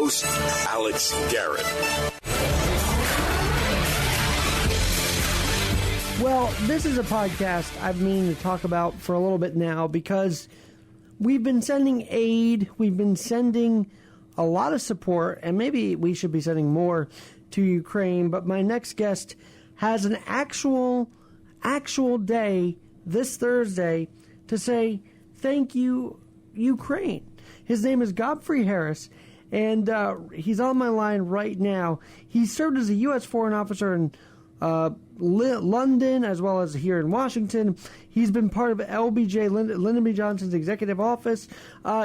host, Alex Garrett. Well, this is a podcast I've meaning to talk about for a little bit now because we've been sending aid, we've been sending a lot of support, and maybe we should be sending more to Ukraine, but my next guest has an actual day this Thursday to say thank you, Ukraine. His name is Godfrey Harris, and he's on my line right now. He served as a U.S. foreign officer in London as well as here in Washington. He's been part of LBJ, Lyndon B. Johnson's executive office.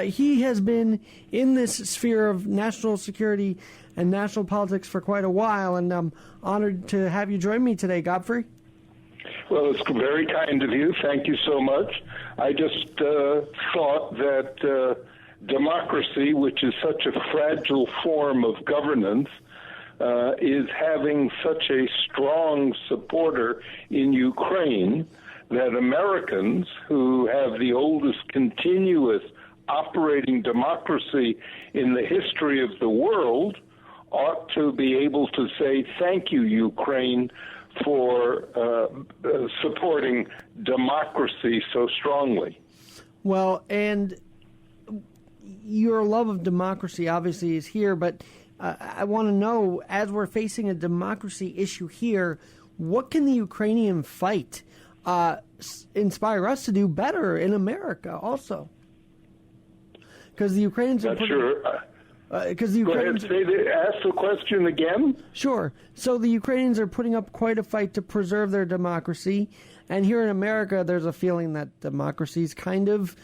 He has been in this sphere of national security and national politics for quite a while, and I'm honored to have you join me today, Godfrey. Well, it's very kind of you. Thank you so much. I just thought that democracy, which is such a fragile form of governance, is having such a strong supporter in Ukraine that Americans, who have the oldest continuous operating democracy in the history of the world, ought to be able to say thank you, Ukraine, for supporting democracy so strongly. Well, and your love of democracy obviously is here, but I want to know, as we're facing a democracy issue here, what can the Ukrainian fight inspire us to do better in America also? Because the Ukrainians are sure. Because the Ukrainians... Go ahead, ask the question again. Sure. So the Ukrainians are putting up quite a fight to preserve their democracy, and here in America there's a feeling that democracy is kind of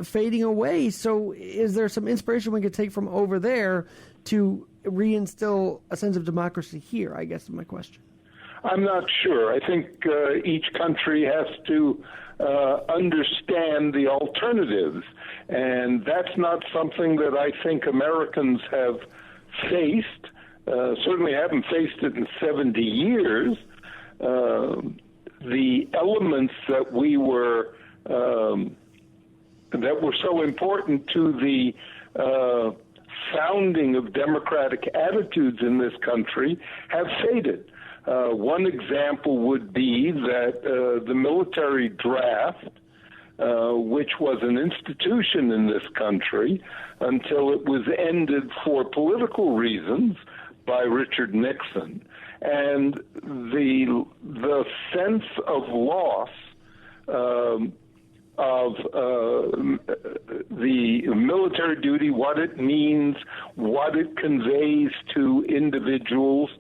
fading away. So is there some inspiration we could take from over there to reinstill a sense of democracy here, I guess is my question. I'm not sure. I think each country has to understand the alternatives, and that's not something that I think Americans have faced. Certainly haven't faced it in 70 years. The elements that were so important to the founding of democratic attitudes in this country have faded. One example would be that the military draft, which was an institution in this country until it was ended for political reasons by Richard Nixon, and the sense of loss of the military duty, what it means, what it conveys to individuals,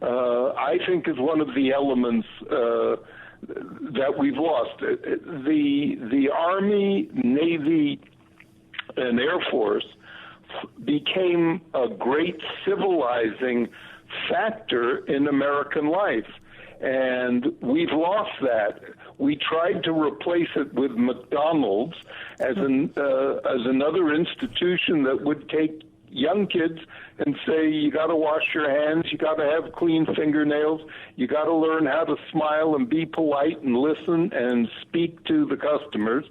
I think is one of the elements that we've lost. The Army, Navy, and Air Force became a great civilizing factor in American life, and we've lost that. We tried to replace it with McDonald's as another institution that would take young kids and say, you got to wash your hands, you got to have clean fingernails, you got to learn how to smile and be polite and listen and speak to the customers.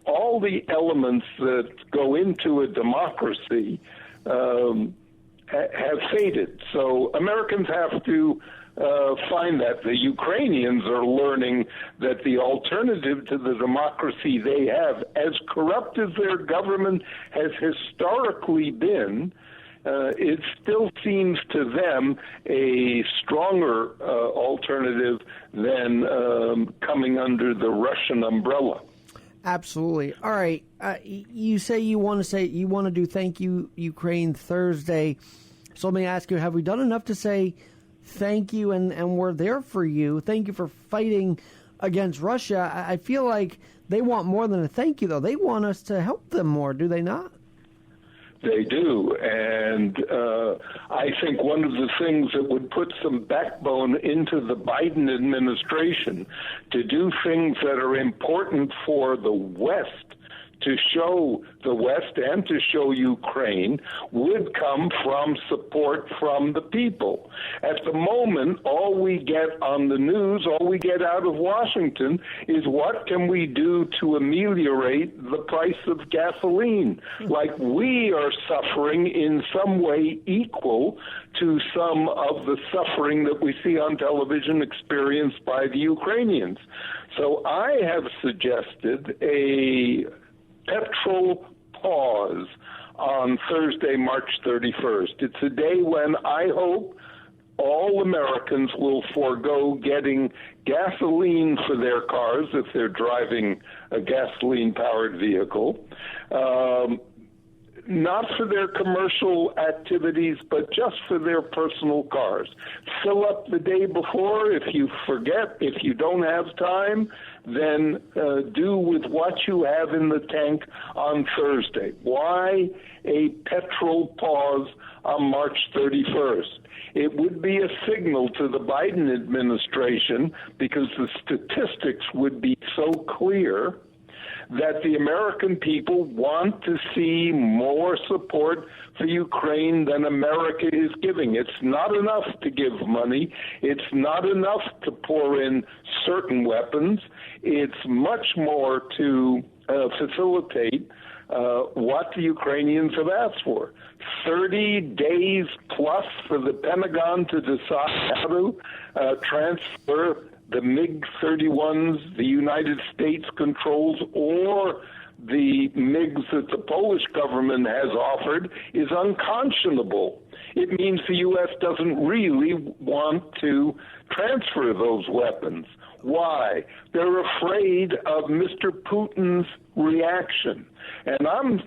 All the elements that go into a democracy have faded. So Americans have to find that. The Ukrainians are learning that the alternative to the democracy they have, as corrupt as their government has historically been, it still seems to them a stronger alternative than coming under the Russian umbrella. Absolutely. All right. You say you want to do Thank You Ukraine Thursday. So let me ask you, have we done enough to say thank you and we're there for you? Thank you for fighting against Russia. I feel like they want more than a thank you, though. They want us to help them more, do they not? They do, and I think one of the things that would put some backbone into the Biden administration to do things that are important for the West to show the West and to show Ukraine would come from support from the people. At the moment, all we get on the news, all we get out of Washington is what can we do to ameliorate the price of gasoline? Like we are suffering in some way equal to some of the suffering that we see on television experienced by the Ukrainians. So I have suggested a petrol pause on Thursday, March 31st. It's a day when I hope all Americans will forego getting gasoline for their cars if they're driving a gasoline-powered vehicle, not for their commercial activities, but just for their personal cars. Fill up the day before. If you forget, if you don't have time, then do with what you have in the tank on Thursday. Why a petrol pause on March 31st? It would be a signal to the Biden administration, because the statistics would be so clear, that the American people want to see more support for Ukraine than America is giving. It's not enough to give money. It's not enough to pour in certain weapons. It's much more to facilitate what the Ukrainians have asked for. 30 days plus for the Pentagon to decide how to transfer the MiG-31s the United States controls, or the MiGs that the Polish government has offered, is unconscionable. It means the U.S. doesn't really want to transfer those weapons. Why? They're afraid of Mr. Putin's reaction. And I'm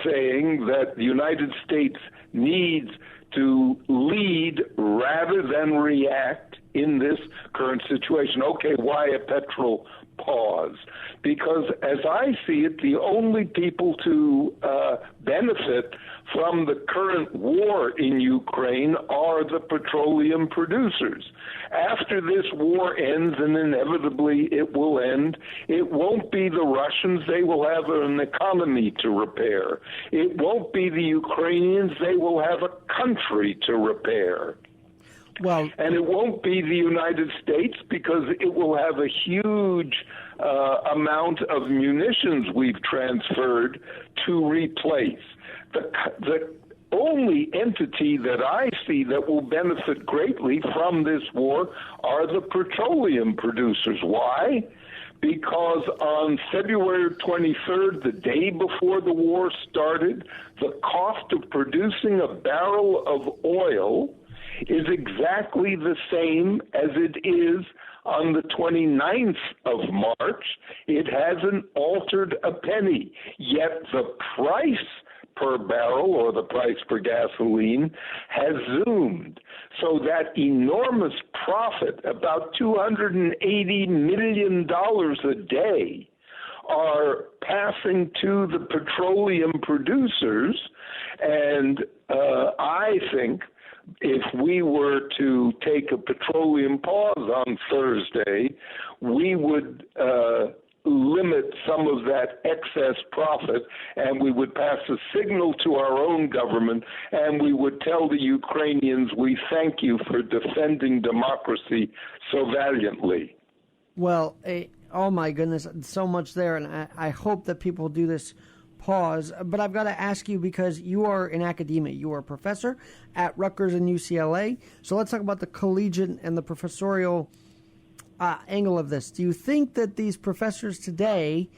saying that the United States needs to lead rather than react in this current situation. Okay, why a petrol pause? Because as I see it, the only people to benefit from the current war in Ukraine are the petroleum producers. After this war ends, and inevitably it will end, it won't be the Russians. They will have an economy to repair. It won't be the Ukrainians. They will have a country to repair. Well, and it won't be the United States, because it will have a huge amount of munitions we've transferred to replace. The only entity that I see that will benefit greatly from this war are the petroleum producers. Why? Because on February 23rd, the day before the war started, the cost of producing a barrel of oil is exactly the same as it is on the 29th of March. It hasn't altered a penny, yet the price per barrel, or the price per gasoline, has zoomed. So that enormous profit, about $280 million a day, are passing to the petroleum producers. And I think if we were to take a petroleum pause on Thursday, we would limit some of that excess profit, and we would pass a signal to our own government, and we would tell the Ukrainians, we thank you for defending democracy so valiantly. Well, oh my goodness, so much there, and I hope that people do this pause. But I've got to ask you, because you are in academia. You are a professor at Rutgers and UCLA. So let's talk about the collegiate and the professorial angle of this. Do you think that these professors today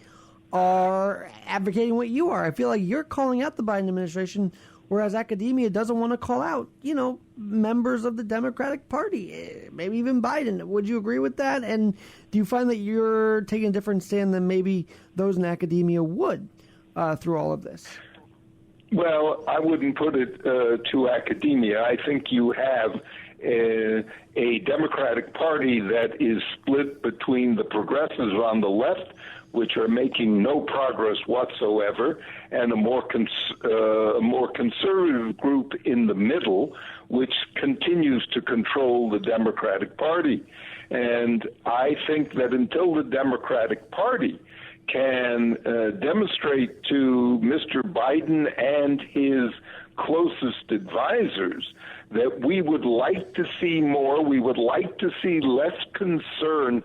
are advocating what you are? I feel like you're calling out the Biden administration, whereas academia doesn't want to call out, members of the Democratic Party, maybe even Biden. Would you agree with that? And do you find that you're taking a different stand than maybe those in academia would through all of this? Well, I wouldn't put it to academia. I think you have a Democratic Party that is split between the progressives on the left, which are making no progress whatsoever, and a more conservative group in the middle, which continues to control the Democratic Party. And I think that until the Democratic Party can demonstrate to Mr. Biden and his closest advisors that we would like to see more, we would like to see less concern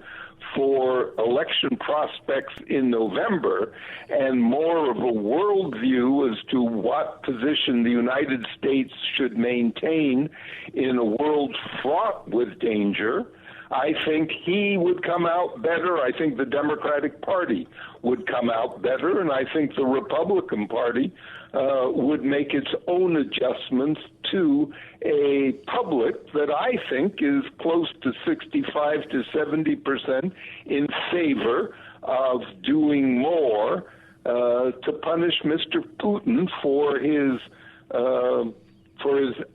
for election prospects in November and more of a worldview as to what position the United States should maintain in a world fraught with danger, I think he would come out better. I think the Democratic Party would come out better, and I think the Republican Party would make its own adjustments to a public that I think is close to 65 to 70% in favor of doing more to punish Mr. Putin for his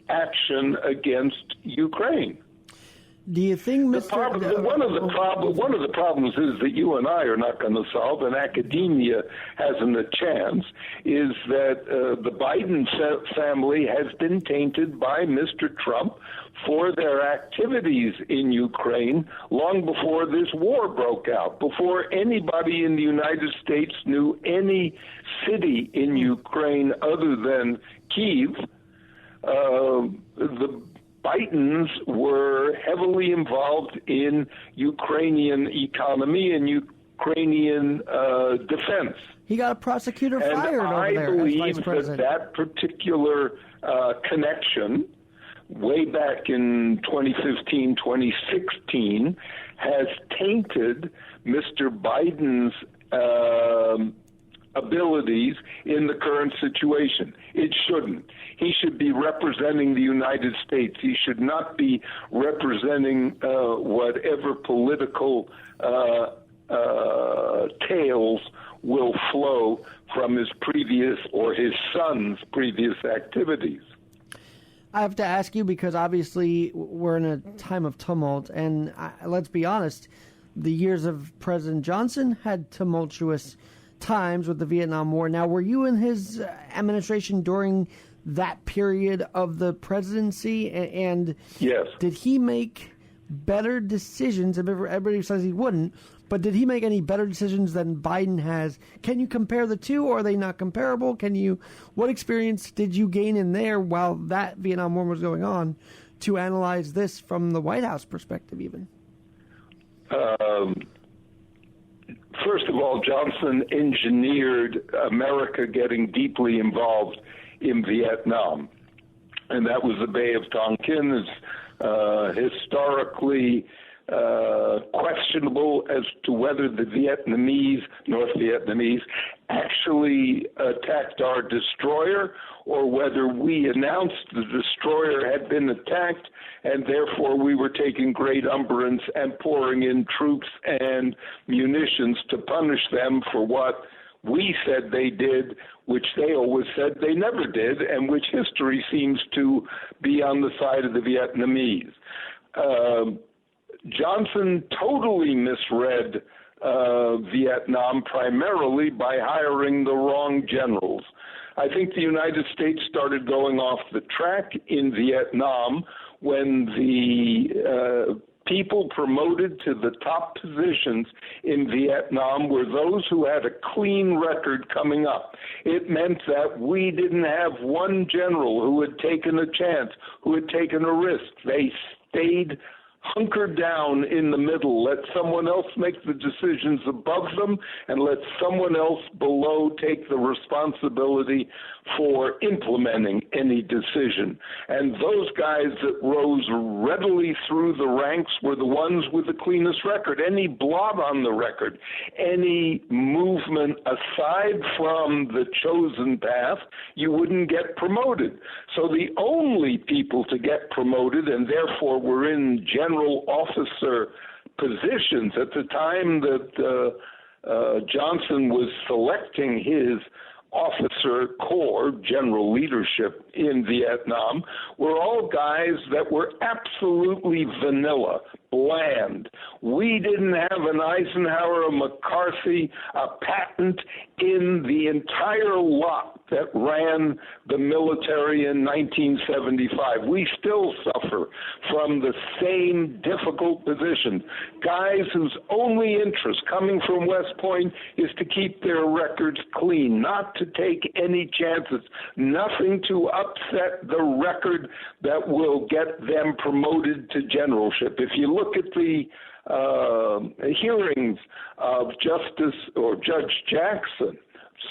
action against Ukraine. Do you think, Mr. One of the problems is that you and I are not going to solve, and academia hasn't a chance, is that the Biden family has been tainted by Mr. Trump for their activities in Ukraine long before this war broke out, before anybody in the United States knew any city in Ukraine other than Kyiv. The Bidens were heavily involved in Ukrainian economy and Ukrainian defense. He got a prosecutor fired over there as vice president. That particular connection, way back in 2015, 2016, has tainted Mr. Biden's abilities in the current situation. It shouldn't. He should be representing the United States. He should not be representing whatever political tales will flow from his previous or his son's previous activities. I have to ask you because obviously we're in a time of tumult, and let's be honest, the years of President Johnson had tumultuous times with the Vietnam War. Now, were you in his administration during that period of the presidency? And yes. Did he make better decisions? Everybody says he wouldn't, but did he make any better decisions than Biden has? Can you compare the two, or are they not comparable? What experience did you gain in there while that Vietnam War was going on to analyze this from the White House perspective even? First of all, Johnson engineered America getting deeply involved in Vietnam, and that was the Bay of Tonkin. Is historically questionable as to whether the North Vietnamese, actually attacked our destroyer, or whether we announced the destroyer had been attacked, and therefore we were taking great umbrance and pouring in troops and munitions to punish them for what we said they did, which they always said they never did, and which history seems to be on the side of the Vietnamese. Johnson totally misread Vietnam primarily by hiring the wrong generals. I think the United States started going off the track in Vietnam when the people promoted to the top positions in Vietnam were those who had a clean record coming up. It meant that we didn't have one general who had taken a chance, who had taken a risk. They stayed hunkered down in the middle, let someone else make the decisions above them, and let someone else below take the responsibility for implementing any decision. And those guys that rose readily through the ranks were the ones with the cleanest record. Any blot on the record, any movement aside from the chosen path, you wouldn't get promoted. So the only people to get promoted, and therefore were in general officer positions at the time that Johnson was selecting his officer corps, general leadership in Vietnam, were all guys that were absolutely vanilla, bland. We didn't have an Eisenhower, a McCarthy, a Patton in the entire lot that ran the military in 1975. We still suffer from the same difficult position. Guys whose only interest coming from West Point is to keep their records clean, not to take any chances, nothing to upset the record that will get them promoted to generalship. If you look at the hearings of Justice or Judge Jackson,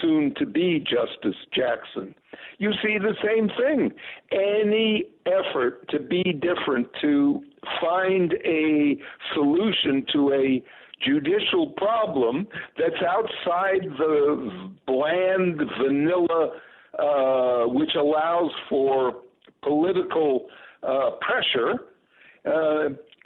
soon to be Justice Jackson, you see the same thing. Any effort to be different, to find a solution to a judicial problem that's outside the bland vanilla, which allows for political pressure,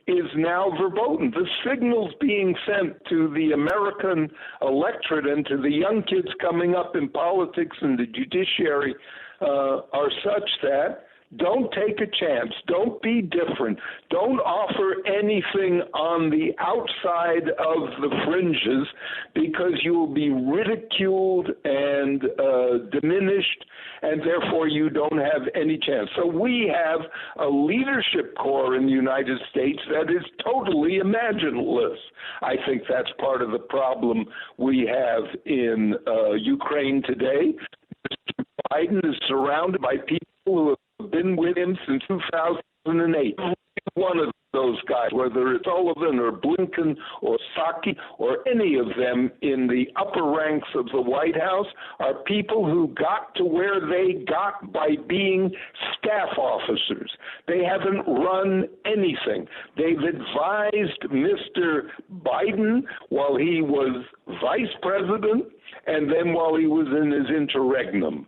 is now verboten. The signals being sent to the American electorate and to the young kids coming up in politics and the judiciary are such that don't take a chance. Don't be different. Don't offer anything on the outside of the fringes, because you will be ridiculed and diminished, and therefore you don't have any chance. So we have a leadership corps in the United States that is totally imagineless. I think that's part of the problem we have in Ukraine today. Mr. Biden is surrounded by people who have been with him since 2008. One of those guys, whether it's Sullivan or Blinken or Psaki or any of them in the upper ranks of the White House, are people who got to where they got by being staff officers. They haven't run anything. They've advised Mr. Biden while he was vice president and then while he was in his interregnum.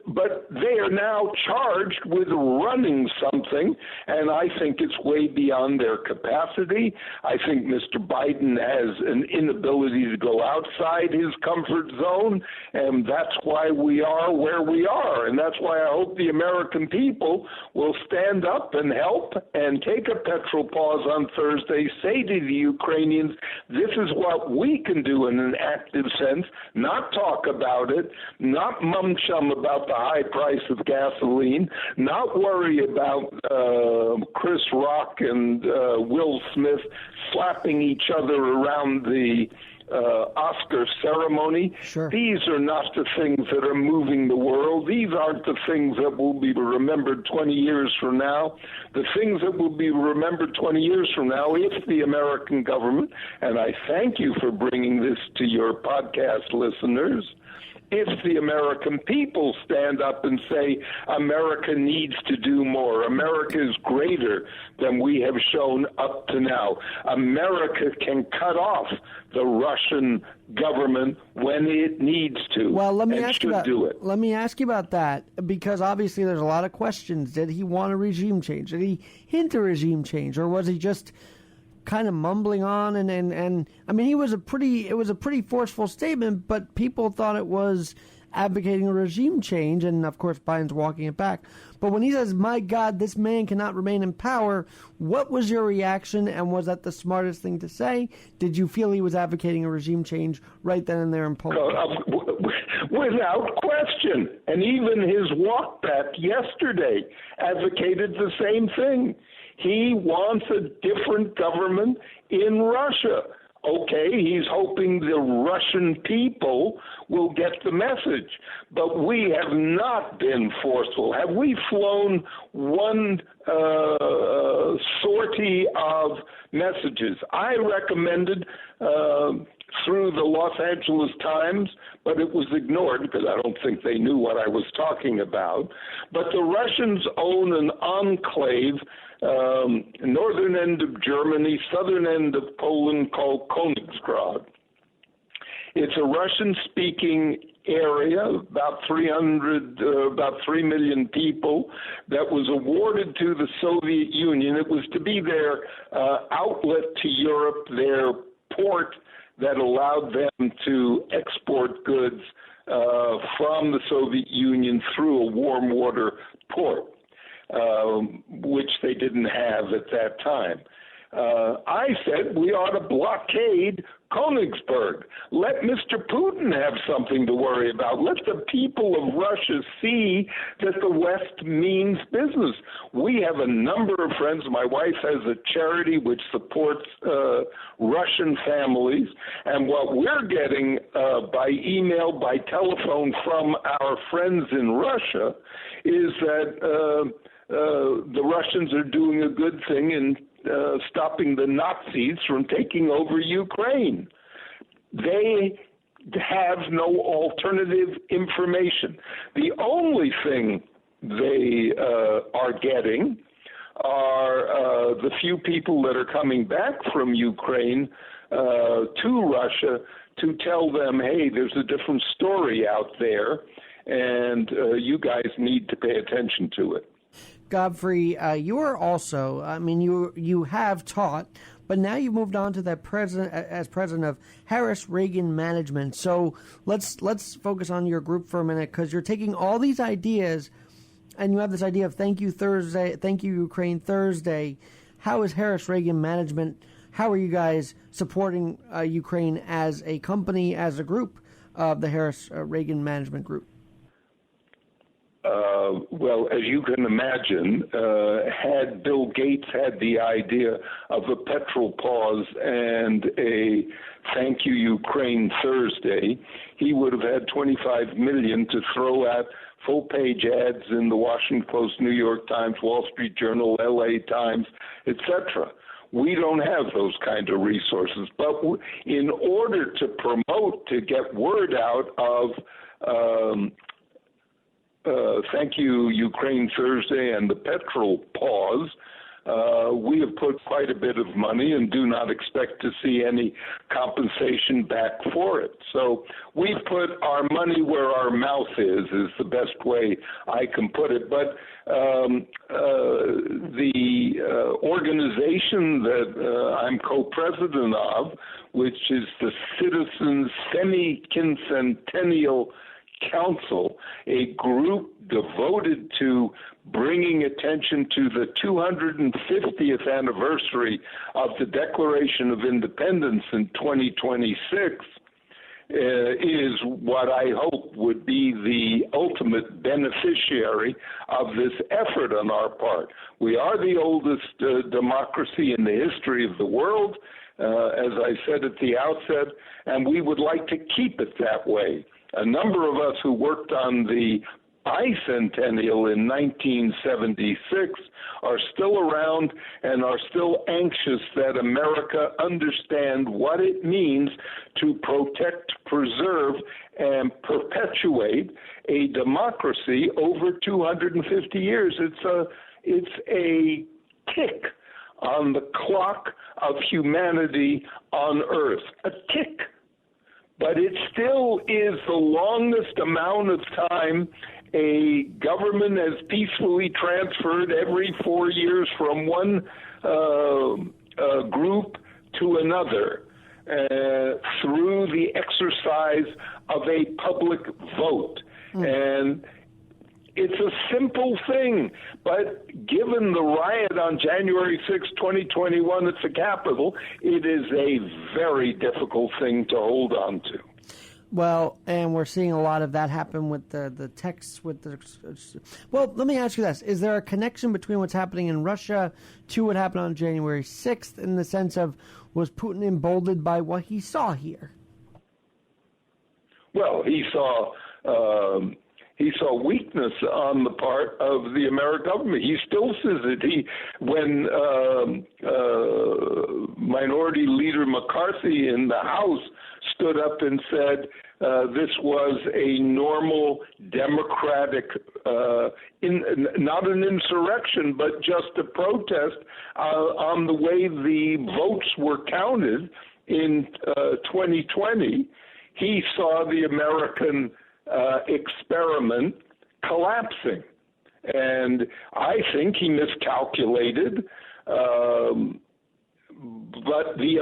But they are now charged with running something, and I think it's way beyond their capacity. I think Mr. Biden has an inability to go outside his comfort zone, and that's why we are where we are. And that's why I hope the American people will stand up and help and take a petrol pause on Thursday, say to the Ukrainians, this is what we can do in an active sense, not talk about it, not mum-chum about the high price of gasoline, not worry about Chris Rock and Will Smith slapping each other around the Oscar ceremony. Sure. These are not the things that are moving the world. These aren't the things that will be remembered 20 years from now. The things that will be remembered 20 years from now, if the American government, and I thank you for bringing this to your podcast listeners, if the American people stand up and say America needs to do more, America is greater than we have shown up to now, America can cut off the Russian government when it needs to. Well, let me ask you about that, because obviously there's a lot of questions. Did he want a regime change? Did he hint a regime change, or was he just kind of mumbling on? And I mean, it was a pretty forceful statement, but people thought it was advocating a regime change, and of course Biden's walking it back. But when he says, my God, this man cannot remain in power, what was your reaction, and was that the smartest thing to say? Did you feel he was advocating a regime change right then and there in Poland? Without question. And even his walk back yesterday advocated the same thing. He wants a different government in Russia. Okay, he's hoping the Russian people will get the message. But we have not been forceful. Have we flown one sortie of messages? I recommended through the Los Angeles Times, but it was ignored because I don't think they knew what I was talking about. But the Russians own an enclave, northern end of Germany, southern end of Poland, called Königsgrad. It's a Russian-speaking area, about 3 million people, that was awarded to the Soviet Union. It was to be their outlet to Europe, their port that allowed them to export goods from the Soviet Union through a warm water port. which they didn't have at that time. I said we ought to blockade Königsberg. Let Mr. Putin have something to worry about. Let the people of Russia see that the West means business. We have a number of friends. My wife has a charity which supports Russian families, and what we're getting by email, by telephone from our friends in Russia is that the Russians are doing a good thing in stopping the Nazis from taking over Ukraine. They have no alternative information. The only thing they are getting are the few people that are coming back from Ukraine to Russia to tell them, hey, there's a different story out there, and you guys need to pay attention to it. Godfrey, you are also, you have taught, but now you've moved on to that president of Harris Reagan Management. So let's focus on your group for a minute, because you're taking all these ideas, and you have this idea of Thank You Thursday, Thank You Ukraine Thursday. How is Harris Reagan Management? How are you guys supporting Ukraine as a company, as a group of the Harris Reagan Management Group? Well, as you can imagine, had Bill Gates had the idea of a petrol pause and a Thank You Ukraine Thursday, he would have had $25 million to throw at full-page ads in the Washington Post, New York Times, Wall Street Journal, LA Times, etc. We don't have those kind of resources. But in order to promote, to get word out of Thank You Ukraine Thursday and the petrol pause, we have put quite a bit of money and do not expect to see any compensation back for it. So we've put our money where our mouth is the best way I can put it. But the organization that I'm co-president of, which is the Citizens Semi-Quincentennial Council, a group devoted to bringing attention to the 250th anniversary of the Declaration of Independence in 2026, is what I hope would be the ultimate beneficiary of this effort on our part. We are the oldest democracy in the history of the world, as I said at the outset, and we would like to keep it that way. A number of us who worked on the bicentennial in 1976 are still around and are still anxious that America understand what it means to protect, preserve, and perpetuate a democracy over 250 years. It's a tick on the clock of humanity on Earth, a tick. But it still is the longest amount of time a government has peacefully transferred every 4 years from one group to another through the exercise of a public vote. And it's a simple thing, but given the riot on January 6, 2021 at the Capitol, it is a very difficult thing to hold on to. Well, and we're seeing a lot of that happen with the texts. Well, let me ask you this. Is there a connection between what's happening in Russia to what happened on January 6th in the sense of, was Putin emboldened by what he saw here? Well, he saw weakness on the part of the American government. He still says it. When Minority Leader McCarthy in the House stood up and said this was a normal democratic, not an insurrection, but just a protest on the way the votes were counted in 2020, he saw the American experiment collapsing. And I think he miscalculated, but he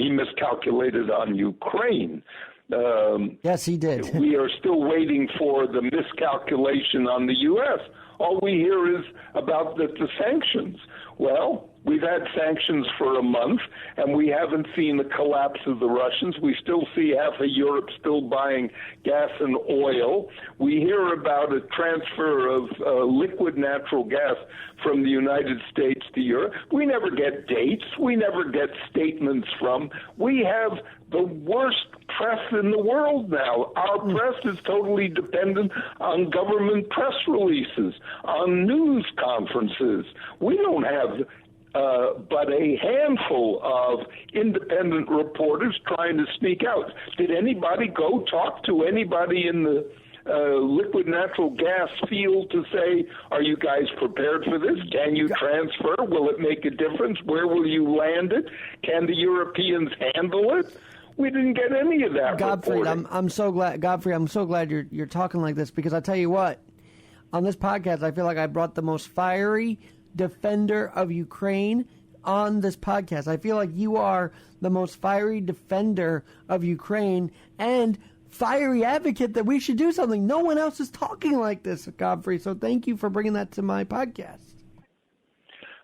miscalculated on Ukraine. Yes, he did. We are still waiting for the miscalculation on the U.S. All we hear is about the sanctions. Well, we've had sanctions for a month, and we haven't seen the collapse of the Russians. We still see half of Europe still buying gas and oil. We hear about a transfer of liquid natural gas from the United States to Europe. We never get dates. We never get statements from. We have the worst press in the world now. Our press is totally dependent on government press releases, on news conferences. We don't have but a handful of independent reporters trying to sneak out. Did anybody go talk to anybody in the liquid natural gas field to say, are you guys prepared for this? Can you transfer? Will it make a difference? Where will you land it? Can the Europeans handle it? We didn't get any of that. Godfrey, I'm so glad. Godfrey, I'm so glad you're talking like this, because I tell you what, on this podcast, I feel like I brought the most fiery defender of Ukraine on this podcast. I feel like you are the most fiery defender of Ukraine and fiery advocate that we should do something. No one else is talking like this, Godfrey. So thank you for bringing that to my podcast.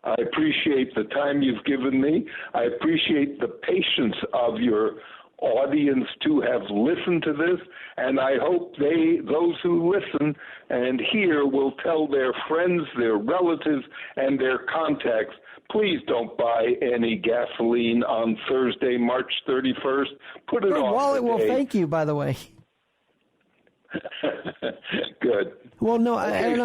I appreciate the time you've given me. I appreciate the patience of your audience to have listened to this, and I hope those who listen and hear will tell their friends, their relatives, and their contacts, please don't buy any gasoline on Thursday, March 31st. Put it Your off. wallet will thank you, by the way. Good. Well, no, Okay,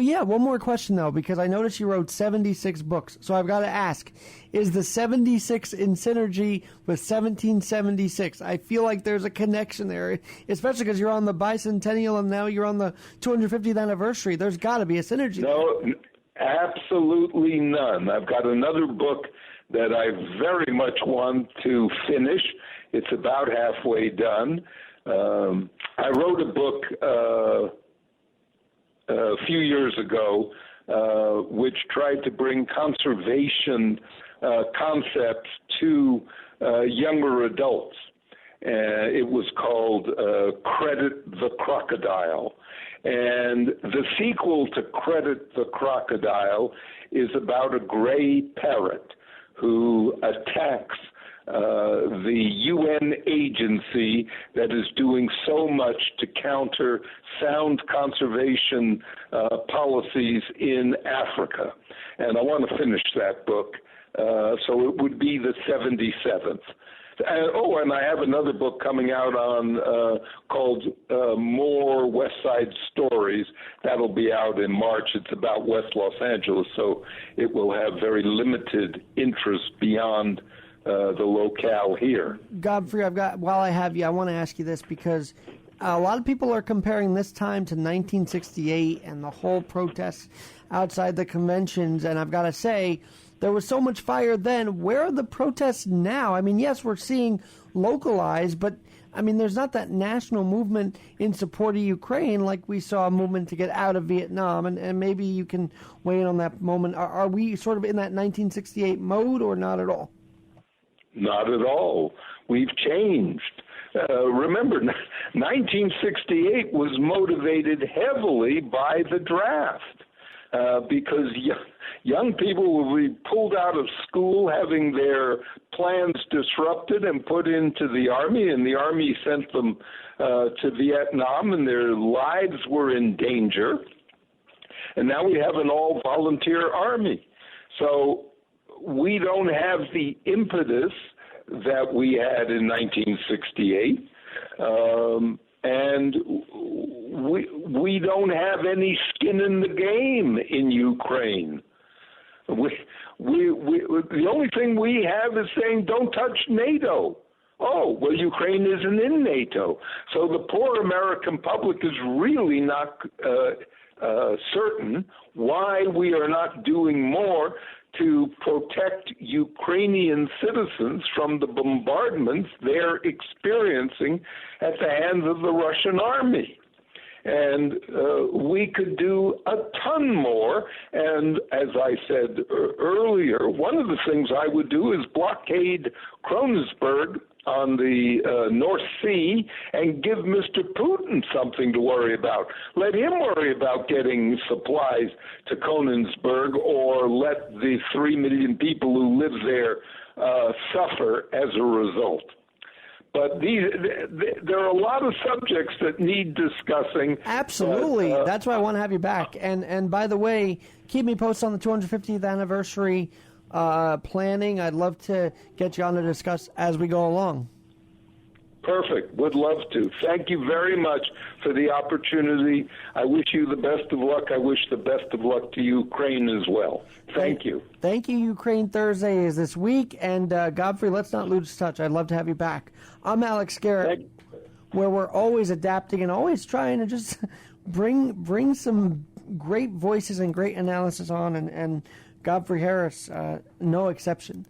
yeah, one more question, though, because I noticed you wrote 76 books. So I've got to ask, is the 76 in synergy with 1776? I feel like there's a connection there, especially because you're on the bicentennial and now you're on the 250th anniversary. There's got to be a synergy. No, absolutely none. I've got another book that I very much want to finish. It's about halfway done. I wrote a book a few years ago which tried to bring conservation concepts to younger adults. It was called Credit the Crocodile. And the sequel to Credit the Crocodile is about a gray parrot who attacks the UN agency that is doing so much to counter sound conservation policies in Africa. And I want to finish that book, so it would be the 77th. And I have another book coming out on called More West Side Stories. That'll be out in March. It's about West Los Angeles, so it will have very limited interest beyond the locale here. Godfrey, while I have you, I want to ask you this, because a lot of people are comparing this time to 1968 and the whole protests outside the conventions, and I've got to say, there was so much fire then. Where are the protests now? I mean, yes, we're seeing localized, but I mean, there's not that national movement in support of Ukraine like we saw a movement to get out of Vietnam, and maybe you can weigh in on that moment. Are we sort of in that 1968 mode or not at all? Not at all. We've changed. Remember, 1968 was motivated heavily by the draft because young people will be pulled out of school having their plans disrupted and put into the Army, and the Army sent them to Vietnam, and their lives were in danger. And now we have an all-volunteer Army. So we don't have the impetus that we had in 1968, and we don't have any skin in the game in Ukraine. The only thing we have is saying, don't touch NATO. Oh, well, Ukraine isn't in NATO. So the poor American public is really not certain why we are not doing more to protect Ukrainian citizens from the bombardments they're experiencing at the hands of the Russian army. And we could do a ton more. And as I said earlier, one of the things I would do is blockade Kronenberg on the North Sea and give Mr. Putin something to worry about. Let him worry about getting supplies to Kronenberg, or let the 3 million people who live there suffer as a result. But there are a lot of subjects that need discussing. Absolutely. That's why I want to have you back. And by the way, keep me posted on the 250th anniversary planning. I'd love to get you on to discuss as we go along. Perfect. Would love to. Thank you very much for the opportunity. I wish you the best of luck. I wish the best of luck to Ukraine as well. Thank you. Thank you. Ukraine Thursday is this week. And Godfrey, let's not lose touch. I'd love to have you back. I'm Alex Garrett, where we're always adapting and always trying to just bring some great voices and great analysis on, and Godfrey Harris, no exception.